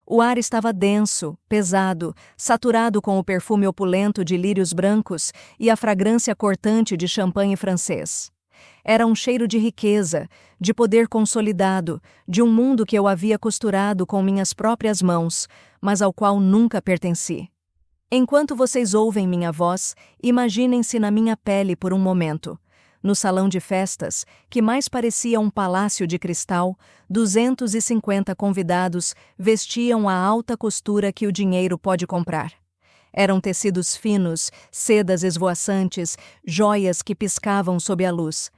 O ar estava denso, pesado, saturado com o perfume opulento de lírios brancos e a fragrância cortante de champanhe francês. Era um cheiro de riqueza, de poder consolidado, de um mundo que eu havia costurado com minhas próprias mãos, mas ao qual nunca pertenci. Enquanto vocês ouvem minha voz, imaginem-se na minha pele por um momento. No salão de festas, que mais parecia um palácio de cristal, 250 convidados vestiam a alta costura que o dinheiro pode comprar. Eram tecidos finos, sedas esvoaçantes, joias que piscavam sob a luz.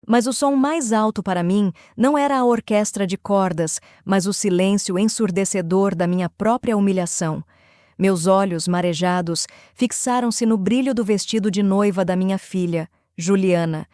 Mas o som mais alto para mim não era a orquestra de cordas, mas o silêncio ensurdecedor da minha própria humilhação. Meus olhos, marejados, fixaram-se no brilho do vestido de noiva da minha filha, Juliana.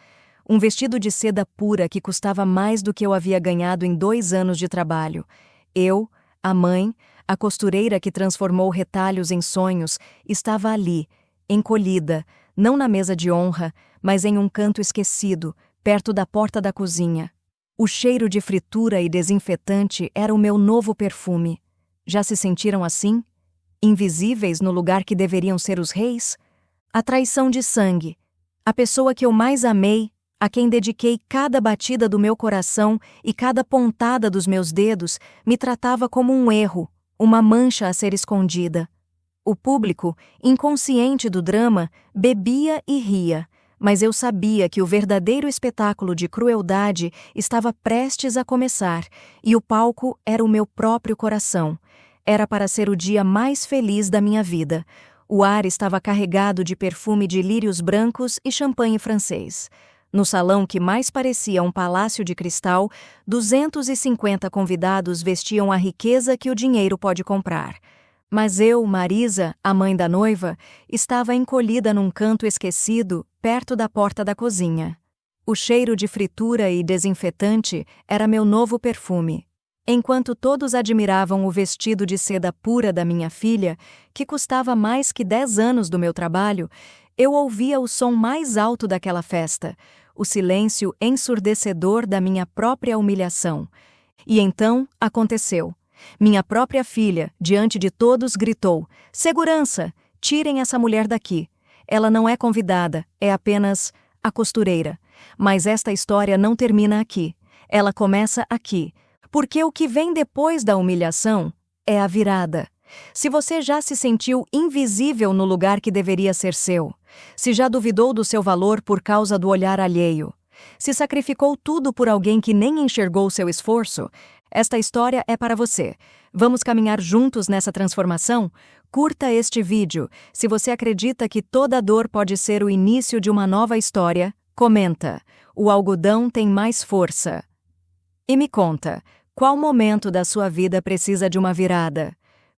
Um vestido de seda pura que custava mais do que eu havia ganhado em 2 anos de trabalho. Eu, a mãe, a costureira que transformou retalhos em sonhos, estava ali, encolhida, não na mesa de honra, mas em um canto esquecido, perto da porta da cozinha. O cheiro de fritura e desinfetante era o meu novo perfume. Já se sentiram assim? Invisíveis no lugar que deveriam ser os reis? A traição de sangue. A pessoa que eu mais amei, a quem dediquei cada batida do meu coração e cada pontada dos meus dedos, me tratava como um erro, uma mancha a ser escondida. O público, inconsciente do drama, bebia e ria, mas eu sabia que o verdadeiro espetáculo de crueldade estava prestes a começar, e o palco era o meu próprio coração. Era para ser o dia mais feliz da minha vida. O ar estava carregado de perfume de lírios brancos e champanhe francês. No salão que mais parecia um palácio de cristal, 250 convidados vestiam a riqueza que o dinheiro pode comprar. Mas eu, Marisa, a mãe da noiva, estava encolhida num canto esquecido, perto da porta da cozinha. O cheiro de fritura e desinfetante era meu novo perfume. Enquanto todos admiravam o vestido de seda pura da minha filha, que custava mais que 10 anos do meu trabalho, eu ouvia o som mais alto daquela festa, o silêncio ensurdecedor da minha própria humilhação. E então aconteceu. Minha própria filha, diante de todos, gritou: "Segurança! Tirem essa mulher daqui. Ela não é convidada, é apenas a costureira." Mas esta história não termina aqui. Ela começa aqui. Porque o que vem depois da humilhação é a virada. Se você já se sentiu invisível no lugar que deveria ser seu, se já duvidou do seu valor por causa do olhar alheio, se sacrificou tudo por alguém que nem enxergou seu esforço, esta história é para você. Vamos caminhar juntos nessa transformação? Curta este vídeo. Se você acredita que toda dor pode ser o início de uma nova história, comenta: "O algodão tem mais força." E me conta, qual momento da sua vida precisa de uma virada?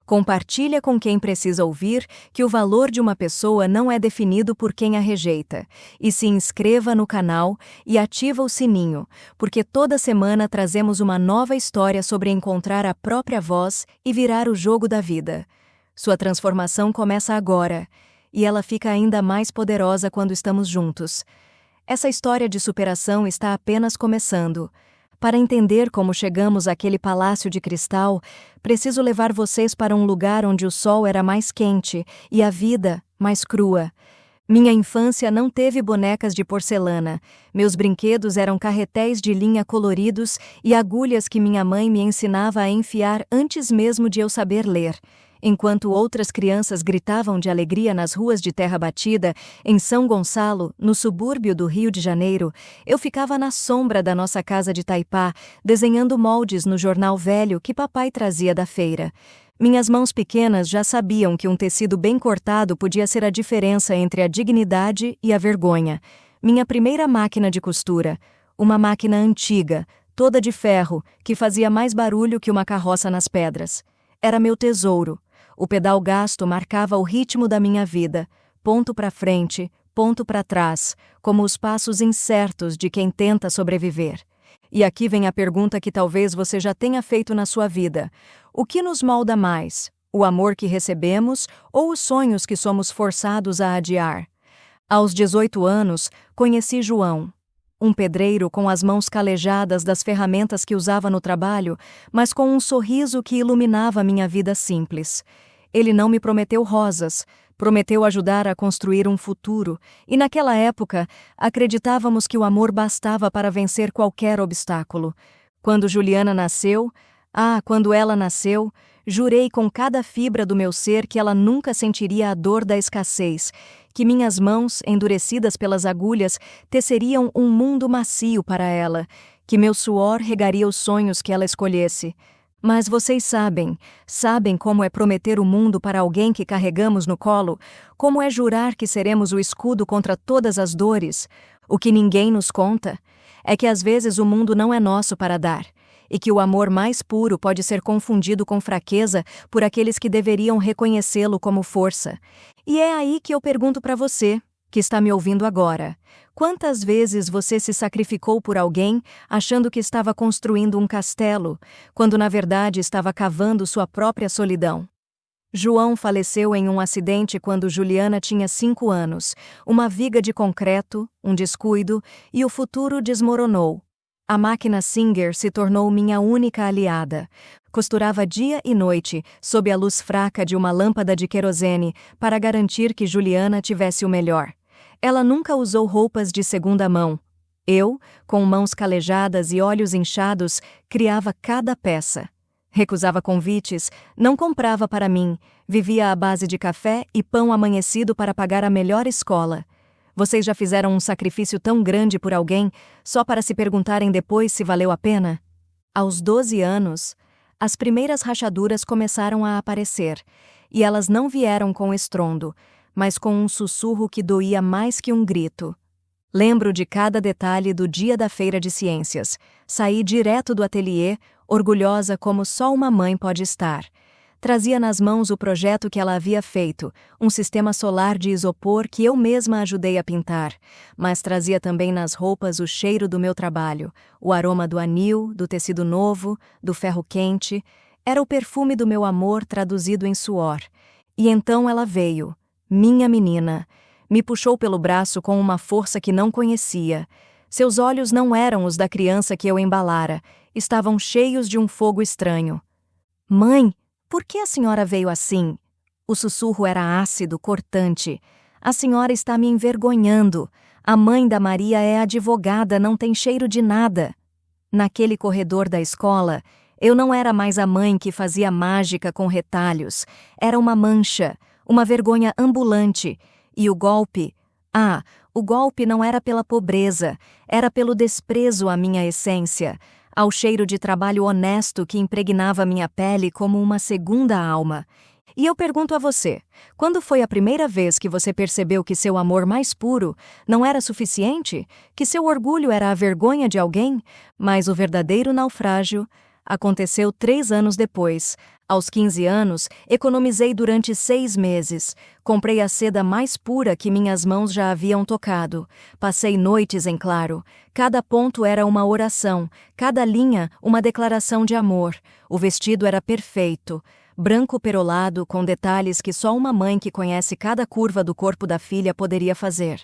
Compartilha com quem precisa ouvir que o valor de uma pessoa não é definido por quem a rejeita. E se inscreva no canal e ativa o sininho, porque toda semana trazemos uma nova história sobre encontrar a própria voz e virar o jogo da vida. Sua transformação começa agora, e ela fica ainda mais poderosa quando estamos juntos. Essa história de superação está apenas começando. Para entender como chegamos àquele palácio de cristal, preciso levar vocês para um lugar onde o sol era mais quente e a vida mais crua. Minha infância não teve bonecas de porcelana. Meus brinquedos eram carretéis de linha coloridos e agulhas que minha mãe me ensinava a enfiar antes mesmo de eu saber ler. Enquanto outras crianças gritavam de alegria nas ruas de terra batida, em São Gonçalo, no subúrbio do Rio de Janeiro, eu ficava na sombra da nossa casa de Taipá, desenhando moldes no jornal velho que papai trazia da feira. Minhas mãos pequenas já sabiam que um tecido bem cortado podia ser a diferença entre a dignidade e a vergonha. Minha primeira máquina de costura, uma máquina antiga, toda de ferro, que fazia mais barulho que uma carroça nas pedras. Era meu tesouro. O pedal gasto marcava o ritmo da minha vida, ponto para frente, ponto para trás, como os passos incertos de quem tenta sobreviver. E aqui vem a pergunta que talvez você já tenha feito na sua vida: o que nos molda mais? O amor que recebemos ou os sonhos que somos forçados a adiar? Aos 18 anos, conheci João. Um pedreiro com as mãos calejadas das ferramentas que usava no trabalho, mas com um sorriso que iluminava minha vida simples. Ele não me prometeu rosas, prometeu ajudar a construir um futuro, e naquela época acreditávamos que o amor bastava para vencer qualquer obstáculo. Quando Juliana nasceu, quando ela nasceu, jurei com cada fibra do meu ser que ela nunca sentiria a dor da escassez, que minhas mãos, endurecidas pelas agulhas, teceriam um mundo macio para ela, que meu suor regaria os sonhos que ela escolhesse. Mas vocês sabem como é prometer o mundo para alguém que carregamos no colo, como é jurar que seremos o escudo contra todas as dores. O que ninguém nos conta é que às vezes o mundo não é nosso para dar, e que o amor mais puro pode ser confundido com fraqueza por aqueles que deveriam reconhecê-lo como força. E é aí que eu pergunto para você, que está me ouvindo agora: quantas vezes você se sacrificou por alguém achando que estava construindo um castelo, quando na verdade estava cavando sua própria solidão? João faleceu em um acidente quando Juliana tinha 5 anos, uma viga de concreto, um descuido, e o futuro desmoronou. A máquina Singer se tornou minha única aliada. Costurava dia e noite, sob a luz fraca de uma lâmpada de querosene, para garantir que Juliana tivesse o melhor. Ela nunca usou roupas de segunda mão. Eu, com mãos calejadas e olhos inchados, criava cada peça. Recusava convites, não comprava para mim, vivia à base de café e pão amanhecido para pagar a melhor escola. Vocês já fizeram um sacrifício tão grande por alguém só para se perguntarem depois se valeu a pena? Aos 12 anos, as primeiras rachaduras começaram a aparecer, e elas não vieram com estrondo, mas com um sussurro que doía mais que um grito. Lembro de cada detalhe do dia da feira de ciências. Saí direto do ateliê, orgulhosa como só uma mãe pode estar. Trazia nas mãos o projeto que ela havia feito, um sistema solar de isopor que eu mesma ajudei a pintar, mas trazia também nas roupas o cheiro do meu trabalho, o aroma do anil, do tecido novo, do ferro quente. Era o perfume do meu amor traduzido em suor. E então ela veio, minha menina. Me puxou pelo braço com uma força que não conhecia. Seus olhos não eram os da criança que eu embalara, estavam cheios de um fogo estranho. Mãe, por que a senhora veio assim? O sussurro era ácido, cortante. A senhora está me envergonhando. A mãe da Maria é advogada, não tem cheiro de nada. Naquele corredor da escola, eu não era mais a mãe que fazia mágica com retalhos. Era uma mancha, uma vergonha ambulante. E o golpe? O golpe não era pela pobreza, era pelo desprezo à minha essência, ao cheiro de trabalho honesto que impregnava minha pele como uma segunda alma. E eu pergunto a você, quando foi a primeira vez que você percebeu que seu amor mais puro não era suficiente, que seu orgulho era a vergonha de alguém, mas o verdadeiro naufrágio aconteceu 3 anos depois. Aos 15 anos, economizei durante 6 meses. Comprei a seda mais pura que minhas mãos já haviam tocado. Passei noites em claro. Cada ponto era uma oração, cada linha uma declaração de amor. O vestido era perfeito, branco perolado, com detalhes que só uma mãe que conhece cada curva do corpo da filha poderia fazer.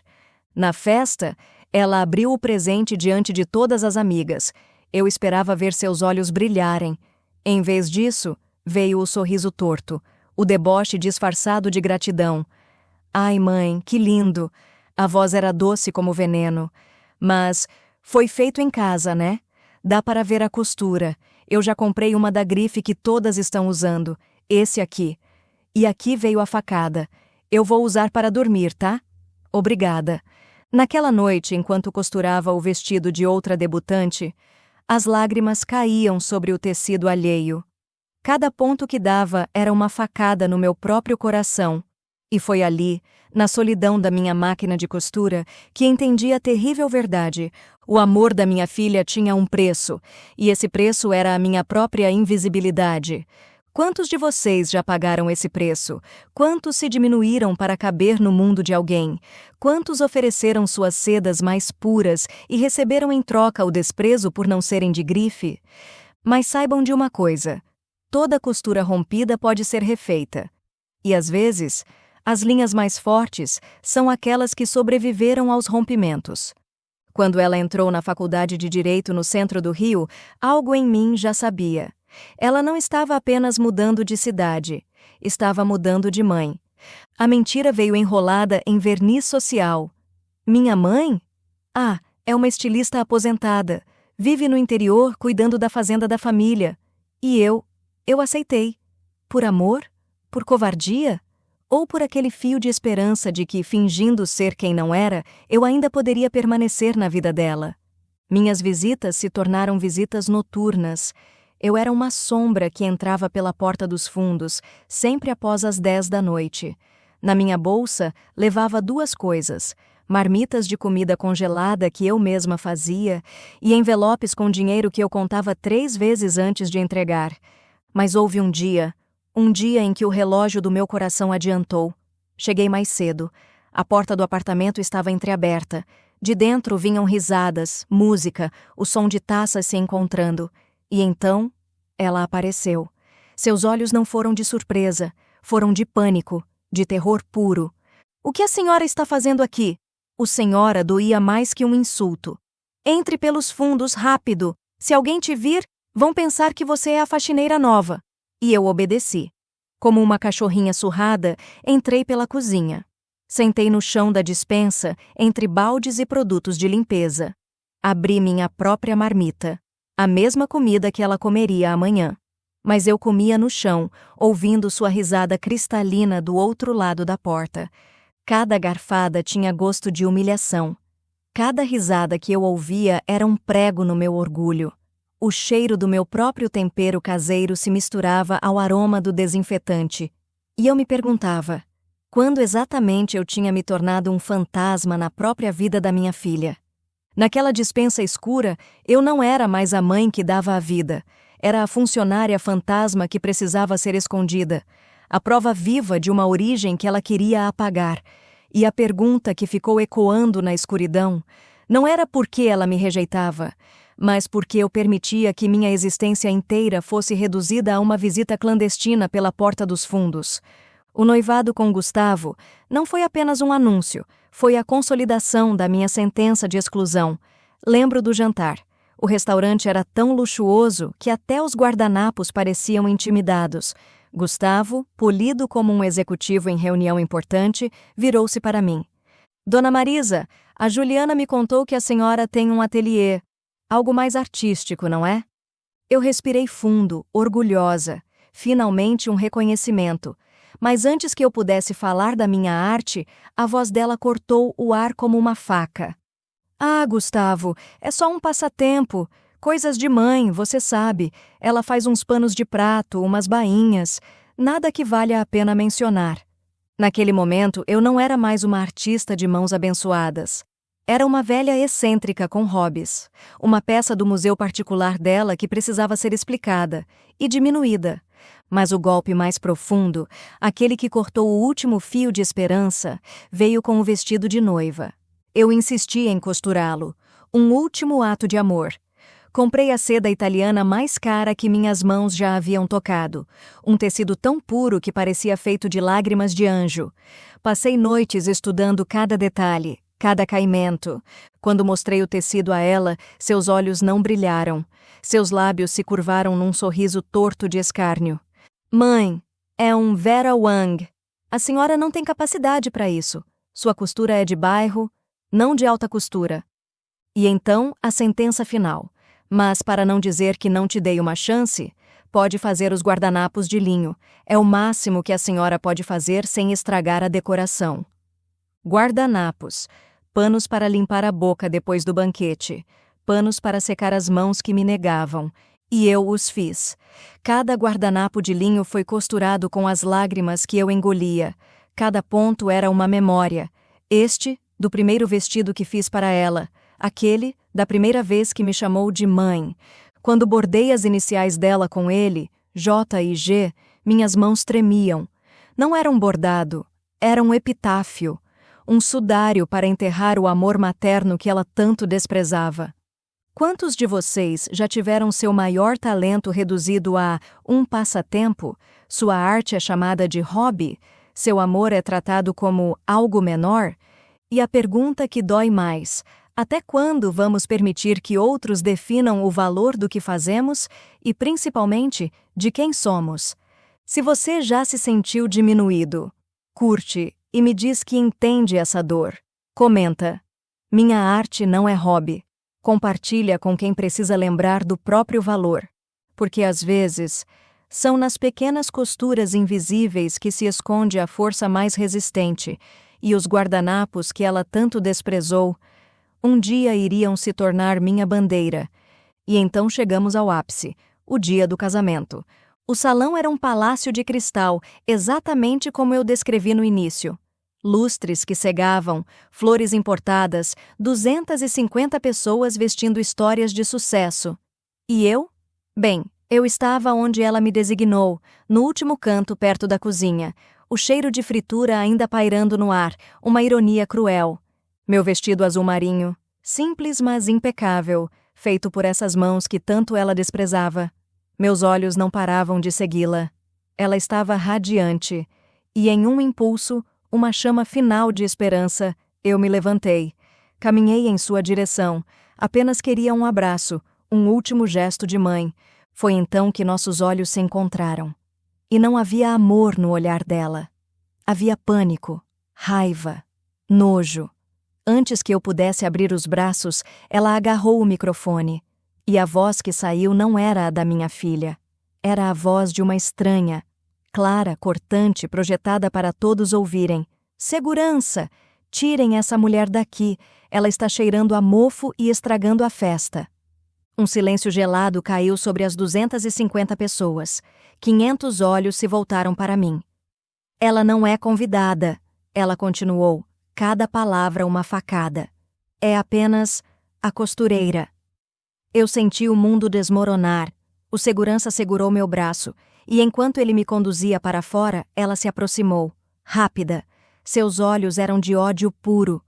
Na festa, ela abriu o presente diante de todas as amigas. Eu esperava ver seus olhos brilharem. Em vez disso, veio o sorriso torto, o deboche disfarçado de gratidão. Ai, mãe, que lindo! A voz era doce como veneno. Mas foi feito em casa, né? Dá para ver a costura. Eu já comprei uma da grife que todas estão usando. Esse aqui. E aqui veio a facada. Eu vou usar para dormir, tá? Obrigada. Naquela noite, enquanto costurava o vestido de outra debutante, as lágrimas caíam sobre o tecido alheio. Cada ponto que dava era uma facada no meu próprio coração. E foi ali, na solidão da minha máquina de costura, que entendi a terrível verdade. O amor da minha filha tinha um preço, e esse preço era a minha própria invisibilidade. Quantos de vocês já pagaram esse preço? Quantos se diminuíram para caber no mundo de alguém? Quantos ofereceram suas sedas mais puras e receberam em troca o desprezo por não serem de grife? Mas saibam de uma coisa: toda costura rompida pode ser refeita. E às vezes, as linhas mais fortes são aquelas que sobreviveram aos rompimentos. Quando ela entrou na faculdade de Direito no centro do Rio, algo em mim já sabia. Ela não estava apenas mudando de cidade, estava mudando de mãe. A mentira veio enrolada em verniz social. Minha mãe? Ah, é uma estilista aposentada. Vive no interior cuidando da fazenda da família. E eu aceitei. Por amor? Por covardia? Ou por aquele fio de esperança de que, fingindo ser quem não era, eu ainda poderia permanecer na vida dela? Minhas visitas se tornaram visitas noturnas. Eu era uma sombra que entrava pela porta dos fundos, sempre após as 10 da noite. Na minha bolsa, levava 2 coisas: marmitas de comida congelada que eu mesma fazia e envelopes com dinheiro que eu contava 3 vezes antes de entregar. Mas houve um dia em que o relógio do meu coração adiantou. Cheguei mais cedo. A porta do apartamento estava entreaberta. De dentro vinham risadas, música, o som de taças se encontrando. E então, ela apareceu. Seus olhos não foram de surpresa, foram de pânico, de terror puro. "O que a senhora está fazendo aqui?" O senhora doía mais que um insulto. "Entre pelos fundos, rápido! Se alguém te vir, vão pensar que você é a faxineira nova." E eu obedeci. Como uma cachorrinha surrada, entrei pela cozinha. Sentei no chão da despensa, entre baldes e produtos de limpeza. Abri minha própria marmita. A mesma comida que ela comeria amanhã. Mas eu comia no chão, ouvindo sua risada cristalina do outro lado da porta. Cada garfada tinha gosto de humilhação. Cada risada que eu ouvia era um prego no meu orgulho. O cheiro do meu próprio tempero caseiro se misturava ao aroma do desinfetante. E eu me perguntava, quando exatamente eu tinha me tornado um fantasma na própria vida da minha filha? Naquela despensa escura, eu não era mais a mãe que dava a vida. Era a funcionária fantasma que precisava ser escondida. A prova viva de uma origem que ela queria apagar. E a pergunta que ficou ecoando na escuridão não era por que ela me rejeitava, mas porque eu permitia que minha existência inteira fosse reduzida a uma visita clandestina pela porta dos fundos. O noivado com Gustavo não foi apenas um anúncio, foi a consolidação da minha sentença de exclusão. Lembro do jantar. O restaurante era tão luxuoso que até os guardanapos pareciam intimidados. Gustavo, polido como um executivo em reunião importante, virou-se para mim. "Dona Marisa, a Juliana me contou que a senhora tem um ateliê. Algo mais artístico, não é?" Eu respirei fundo, orgulhosa. Finalmente um reconhecimento. Mas antes que eu pudesse falar da minha arte, a voz dela cortou o ar como uma faca. "Ah, Gustavo, é só um passatempo. Coisas de mãe, você sabe. Ela faz uns panos de prato, umas bainhas. Nada que valha a pena mencionar." Naquele momento, eu não era mais uma artista de mãos abençoadas. Era uma velha excêntrica com hobbies. Uma peça do museu particular dela que precisava ser explicada e diminuída. Mas o golpe mais profundo, aquele que cortou o último fio de esperança, veio com o vestido de noiva. Eu insisti em costurá-lo. Um último ato de amor. Comprei a seda italiana mais cara que minhas mãos já haviam tocado. Um tecido tão puro que parecia feito de lágrimas de anjo. Passei noites estudando cada detalhe, cada caimento. Quando mostrei o tecido a ela, seus olhos não brilharam. Seus lábios se curvaram num sorriso torto de escárnio. "Mãe, é um Vera Wang. A senhora não tem capacidade para isso. Sua costura é de bairro, não de alta costura." E então, a sentença final. "Mas para não dizer que não te dei uma chance, pode fazer os guardanapos de linho. É o máximo que a senhora pode fazer sem estragar a decoração." Guardanapos. Panos para limpar a boca depois do banquete. Panos para secar as mãos que me negavam. E eu os fiz. Cada guardanapo de linho foi costurado com as lágrimas que eu engolia. Cada ponto era uma memória. Este, do primeiro vestido que fiz para ela. Aquele, da primeira vez que me chamou de mãe. Quando bordei as iniciais dela com ele, J e G, minhas mãos tremiam. Não era um bordado, era um epitáfio. Um sudário para enterrar o amor materno que ela tanto desprezava. Quantos de vocês já tiveram seu maior talento reduzido a um passatempo? Sua arte é chamada de hobby? Seu amor é tratado como algo menor? E a pergunta que dói mais: Até quando vamos permitir que outros definam o valor do que fazemos e, principalmente, de quem somos? Se você já se sentiu diminuído, curte e me diz que entende essa dor. Comenta. Minha arte não é hobby. Compartilha com quem precisa lembrar do próprio valor. Porque, às vezes, são nas pequenas costuras invisíveis que se esconde a força mais resistente, e os guardanapos que ela tanto desprezou um dia iriam se tornar minha bandeira. E então chegamos ao ápice, o dia do casamento. O salão era um palácio de cristal, exatamente como eu descrevi no início. Lustres que cegavam, flores importadas, 250 pessoas vestindo histórias de sucesso. E eu? Bem, eu estava onde ela me designou, no último canto perto da cozinha, o cheiro de fritura ainda pairando no ar, uma ironia cruel. Meu vestido azul marinho, simples mas impecável, feito por essas mãos que tanto ela desprezava. Meus olhos não paravam de segui-la. Ela estava radiante, e em um impulso, uma chama final de esperança, eu me levantei. Caminhei em sua direção, apenas queria um abraço, um último gesto de mãe. Foi então que nossos olhos se encontraram. E não havia amor no olhar dela. Havia pânico, raiva, nojo. Antes que eu pudesse abrir os braços, ela agarrou o microfone. E a voz que saiu não era a da minha filha. Era a voz de uma estranha, clara, cortante, projetada para todos ouvirem. Segurança! Tirem essa mulher daqui. Ela está cheirando a mofo e estragando a festa. Um silêncio gelado caiu sobre as 250 pessoas. 500 olhos se voltaram para mim. Ela não é convidada, ela continuou. Cada palavra uma facada. É apenas a costureira. Eu senti o mundo desmoronar. O segurança segurou meu braço, e enquanto ele me conduzia para fora, ela se aproximou, rápida. Seus olhos eram de ódio puro.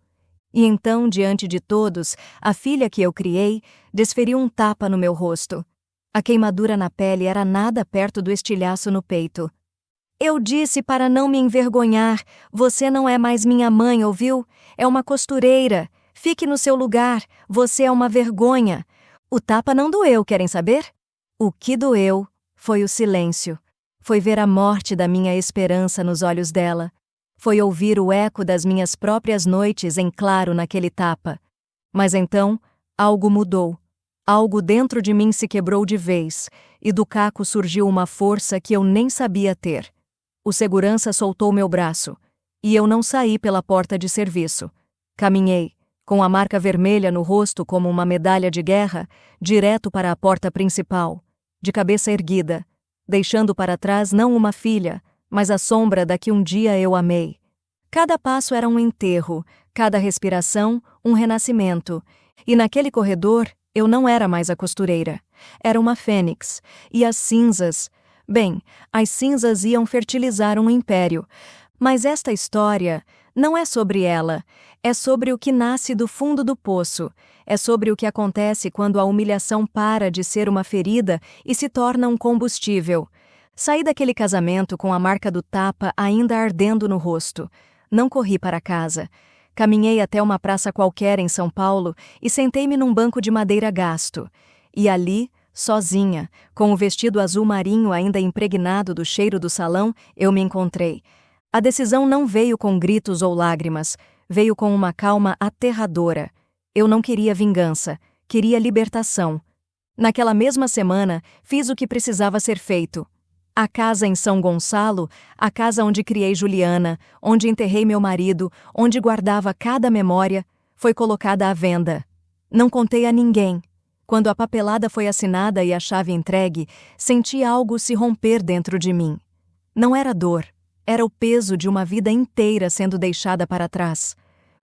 E então, diante de todos, a filha que eu criei desferiu um tapa no meu rosto. A queimadura na pele era nada perto do estilhaço no peito. Eu disse para não me envergonhar. Você não é mais minha mãe, ouviu? É uma costureira. Fique no seu lugar. Você é uma vergonha. O tapa não doeu, querem saber? O que doeu foi o silêncio. Foi ver a morte da minha esperança nos olhos dela. Foi ouvir o eco das minhas próprias noites em claro naquele tapa. Mas então, algo mudou. Algo dentro de mim se quebrou de vez, e do caco surgiu uma força que eu nem sabia ter. O segurança soltou meu braço, e eu não saí pela porta de serviço. Caminhei, com a marca vermelha no rosto como uma medalha de guerra, direto para a porta principal, de cabeça erguida, deixando para trás não uma filha, mas a sombra da que um dia eu amei. Cada passo era um enterro, cada respiração um renascimento, e naquele corredor eu não era mais a costureira. Era uma fênix, e as cinzas... Bem, as cinzas iam fertilizar um império. Mas esta história não é sobre ela. É sobre o que nasce do fundo do poço. É sobre o que acontece quando a humilhação para de ser uma ferida e se torna um combustível. Saí daquele casamento com a marca do tapa ainda ardendo no rosto. Não corri para casa. Caminhei até uma praça qualquer em São Paulo e sentei-me num banco de madeira gasto. E ali... sozinha, com o vestido azul marinho ainda impregnado do cheiro do salão, eu me encontrei. A decisão não veio com gritos ou lágrimas, veio com uma calma aterradora. Eu não queria vingança, queria libertação. Naquela mesma semana, fiz o que precisava ser feito. A casa em São Gonçalo, a casa onde criei Juliana, onde enterrei meu marido, onde guardava cada memória, foi colocada à venda. Não contei a ninguém. Quando a papelada foi assinada e a chave entregue, senti algo se romper dentro de mim. Não era dor, era o peso de uma vida inteira sendo deixada para trás.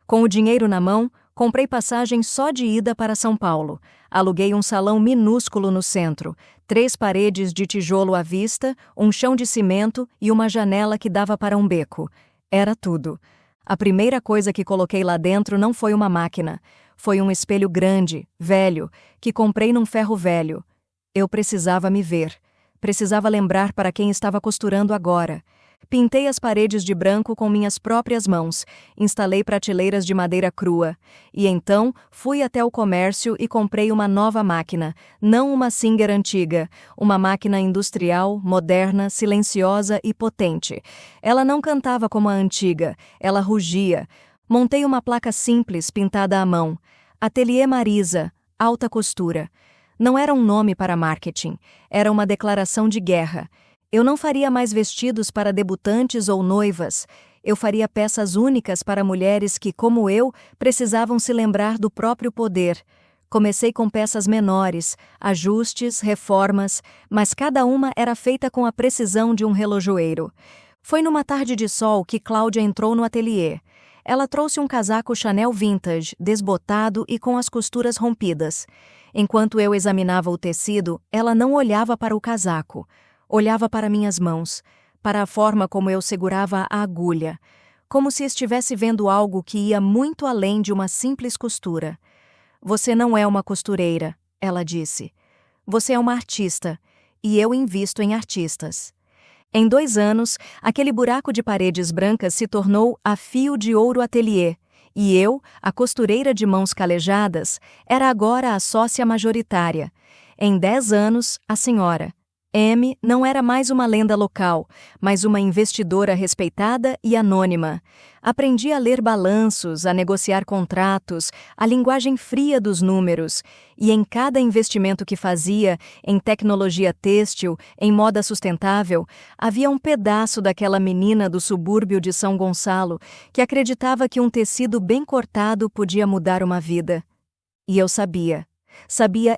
Com o dinheiro na mão, comprei passagem só de ida para São Paulo. Aluguei um salão minúsculo no centro, 3 paredes de tijolo à vista, um chão de cimento e uma janela que dava para um beco. Era tudo. A primeira coisa que coloquei lá dentro não foi uma máquina. Foi um espelho grande, velho, que comprei num ferro velho. Eu precisava me ver. Precisava lembrar para quem estava costurando agora. Pintei as paredes de branco com minhas próprias mãos, instalei prateleiras de madeira crua. E então fui até o comércio e comprei uma nova máquina, não uma Singer antiga, uma máquina industrial, moderna, silenciosa e potente. Ela não cantava como a antiga, ela rugia. Montei uma placa simples pintada à mão. Ateliê Marisa, alta costura. Não era um nome para marketing, era uma declaração de guerra. Eu não faria mais vestidos para debutantes ou noivas. Eu faria peças únicas para mulheres que, como eu, precisavam se lembrar do próprio poder. Comecei com peças menores, ajustes, reformas, mas cada uma era feita com a precisão de um relojoeiro. Foi numa tarde de sol que Cláudia entrou no ateliê. Ela trouxe um casaco Chanel vintage, desbotado e com as costuras rompidas. Enquanto eu examinava o tecido, ela não olhava para o casaco. Olhava para minhas mãos, para a forma como eu segurava a agulha, como se estivesse vendo algo que ia muito além de uma simples costura. Você não é uma costureira, ela disse. Você é uma artista, e eu invisto em artistas. Em 2 anos, aquele buraco de paredes brancas se tornou a Fio de Ouro Ateliê, e eu, a costureira de mãos calejadas, era agora a sócia majoritária. Em 10 anos, a senhora M não era mais uma lenda local, mas uma investidora respeitada e anônima. Aprendi a ler balanços, a negociar contratos, a linguagem fria dos números, e em cada investimento que fazia, em tecnologia têxtil, em moda sustentável, havia um pedaço daquela menina do subúrbio de São Gonçalo que acreditava que um tecido bem cortado podia mudar uma vida. E eu sabia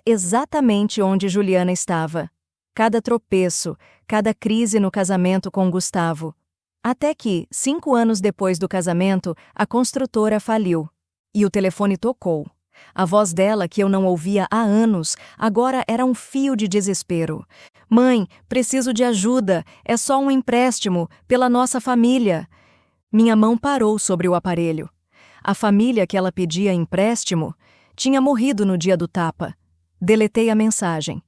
exatamente onde Juliana estava. Cada tropeço, cada crise no casamento com Gustavo. Até que, 5 anos depois do casamento, a construtora faliu. E o telefone tocou. A voz dela, que eu não ouvia há anos, agora era um fio de desespero. Mãe, preciso de ajuda, é só um empréstimo, pela nossa família. Minha mão parou sobre o aparelho. A família que ela pedia empréstimo tinha morrido no dia do tapa. Deletei a mensagem.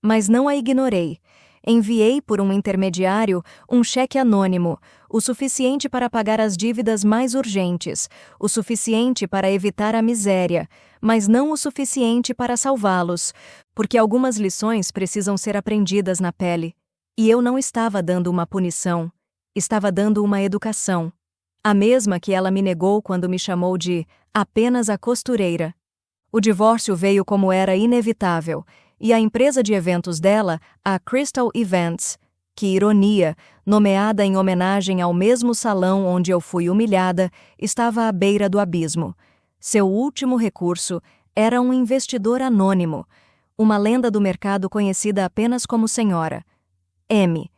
Mas não a ignorei. Enviei por um intermediário um cheque anônimo, o suficiente para pagar as dívidas mais urgentes, o suficiente para evitar a miséria, mas não o suficiente para salvá-los, porque algumas lições precisam ser aprendidas na pele. E eu não estava dando uma punição, estava dando uma educação. A mesma que ela me negou quando me chamou de apenas a costureira. O divórcio veio como era inevitável, e a empresa de eventos dela, a Crystal Events, que ironia, nomeada em homenagem ao mesmo salão onde eu fui humilhada, estava à beira do abismo. Seu último recurso era um investidor anônimo, uma lenda do mercado conhecida apenas como Senhora M.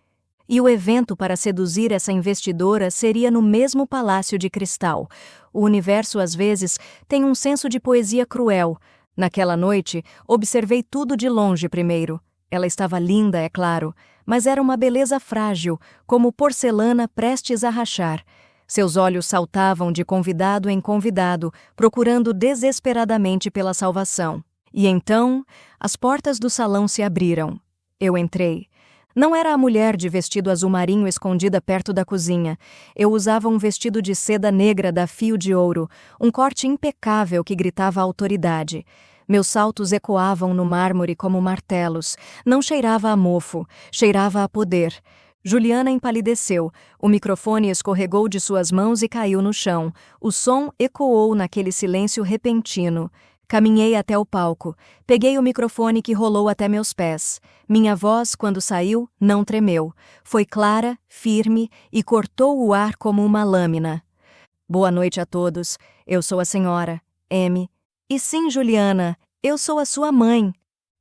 E o evento para seduzir essa investidora seria no mesmo Palácio de Cristal. O universo, às vezes, tem um senso de poesia cruel. Naquela noite, observei tudo de longe primeiro. Ela estava linda, é claro, mas era uma beleza frágil, como porcelana prestes a rachar. Seus olhos saltavam de convidado em convidado, procurando desesperadamente pela salvação. E então, as portas do salão se abriram. Eu entrei. Não era a mulher de vestido azul marinho escondida perto da cozinha. Eu usava um vestido de seda negra da Fio de Ouro, um corte impecável que gritava autoridade. Meus saltos ecoavam no mármore como martelos. Não cheirava a mofo, cheirava a poder. Juliana empalideceu. O microfone escorregou de suas mãos e caiu no chão. O som ecoou naquele silêncio repentino. Caminhei até o palco. Peguei o microfone que rolou até meus pés. Minha voz, quando saiu, não tremeu. Foi clara, firme e cortou o ar como uma lâmina. Boa noite a todos. Eu sou a senhora M. E sim, Juliana, eu sou a sua mãe.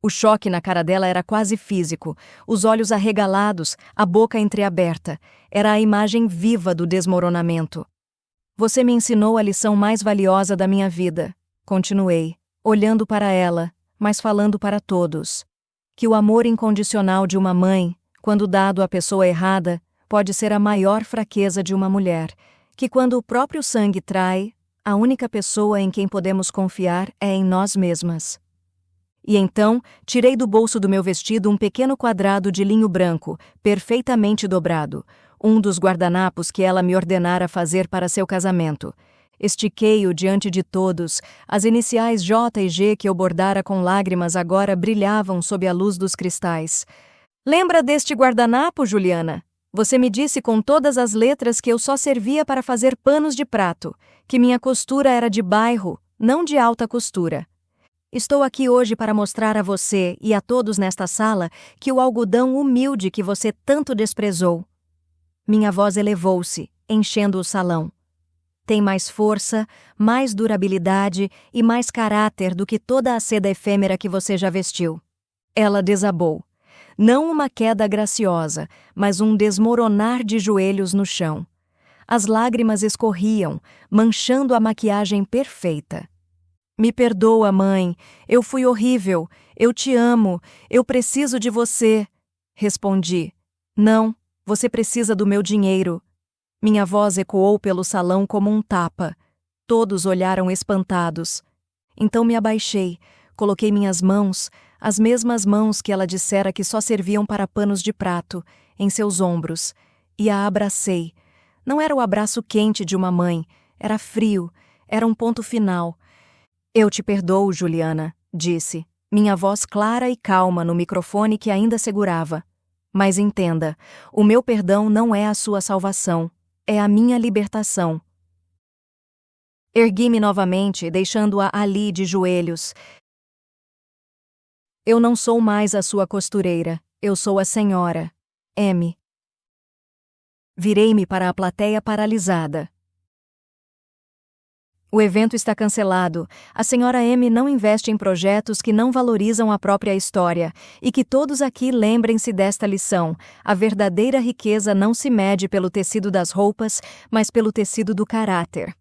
O choque na cara dela era quase físico. Os olhos arregalados, a boca entreaberta. Era a imagem viva do desmoronamento. Você me ensinou a lição mais valiosa da minha vida. Continuei, olhando para ela, mas falando para todos. Que o amor incondicional de uma mãe, quando dado à pessoa errada, pode ser a maior fraqueza de uma mulher. Que quando o próprio sangue trai, a única pessoa em quem podemos confiar é em nós mesmas. E então, tirei do bolso do meu vestido um pequeno quadrado de linho branco, perfeitamente dobrado. um dos guardanapos que ela me ordenara fazer para seu casamento. Estiquei-o diante de todos, as iniciais J e G que eu bordara com lágrimas agora brilhavam sob a luz dos cristais. Lembra deste guardanapo, Juliana? Você me disse com todas as letras que eu só servia para fazer panos de prato, que minha costura era de bairro, não de alta costura. Estou aqui hoje para mostrar a você e a todos nesta sala que o algodão humilde que você tanto desprezou. Minha voz elevou-se, enchendo o salão. Tem mais força, mais durabilidade e mais caráter do que toda a seda efêmera que você já vestiu. Ela desabou. Não uma queda graciosa, mas um desmoronar de joelhos no chão. As lágrimas escorriam, manchando a maquiagem perfeita. Me perdoa, mãe. Eu fui horrível. Eu te amo. Eu preciso de você. Respondi. Não, você precisa do meu dinheiro. Minha voz ecoou pelo salão como um tapa. Todos olharam espantados. Então me abaixei, coloquei minhas mãos, as mesmas mãos que ela dissera que só serviam para panos de prato, em seus ombros, e a abracei. Não era o abraço quente de uma mãe, era frio, era um ponto final. Eu te perdoo, Juliana, disse, minha voz clara e calma no microfone que ainda segurava. Mas entenda, o meu perdão não é a sua salvação. É a minha libertação. Ergui-me novamente, deixando-a ali de joelhos. Eu não sou mais a sua costureira, eu sou a senhora. M. Virei-me para a plateia paralisada. O evento está cancelado. A senhora M não investe em projetos que não valorizam a própria história, e que todos aqui lembrem-se desta lição. A verdadeira riqueza não se mede pelo tecido das roupas, mas pelo tecido do caráter.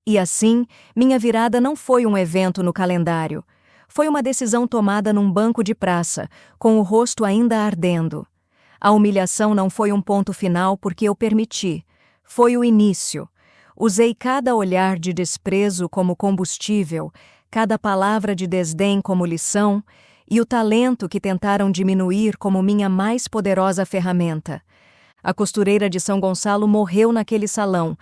E assim, minha virada não foi um evento no calendário. Foi uma decisão tomada num banco de praça, com o rosto ainda ardendo. A humilhação não foi um ponto final porque eu permiti. Foi o início. Usei cada olhar de desprezo como combustível, cada palavra de desdém como lição, e o talento que tentaram diminuir como minha mais poderosa ferramenta. A costureira de São Gonçalo morreu naquele salão,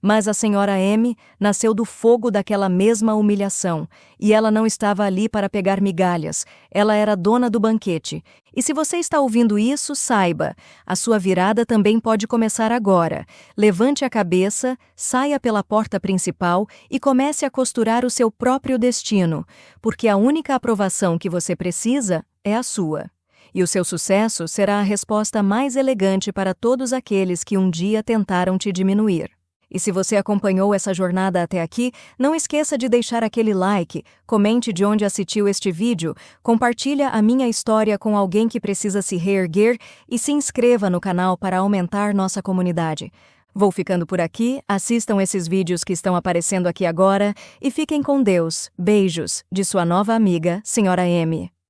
mas a senhora M nasceu do fogo daquela mesma humilhação, e ela não estava ali para pegar migalhas, ela era dona do banquete. E se você está ouvindo isso, saiba, a sua virada também pode começar agora. Levante a cabeça, saia pela porta principal e comece a costurar o seu próprio destino, porque a única aprovação que você precisa é a sua. E o seu sucesso será a resposta mais elegante para todos aqueles que um dia tentaram te diminuir. E se você acompanhou essa jornada até aqui, não esqueça de deixar aquele like, comente de onde assistiu este vídeo, compartilha a minha história com alguém que precisa se reerguer e se inscreva no canal para aumentar nossa comunidade. Vou ficando por aqui, assistam esses vídeos que estão aparecendo aqui agora e fiquem com Deus. Beijos, de sua nova amiga, Senhora M.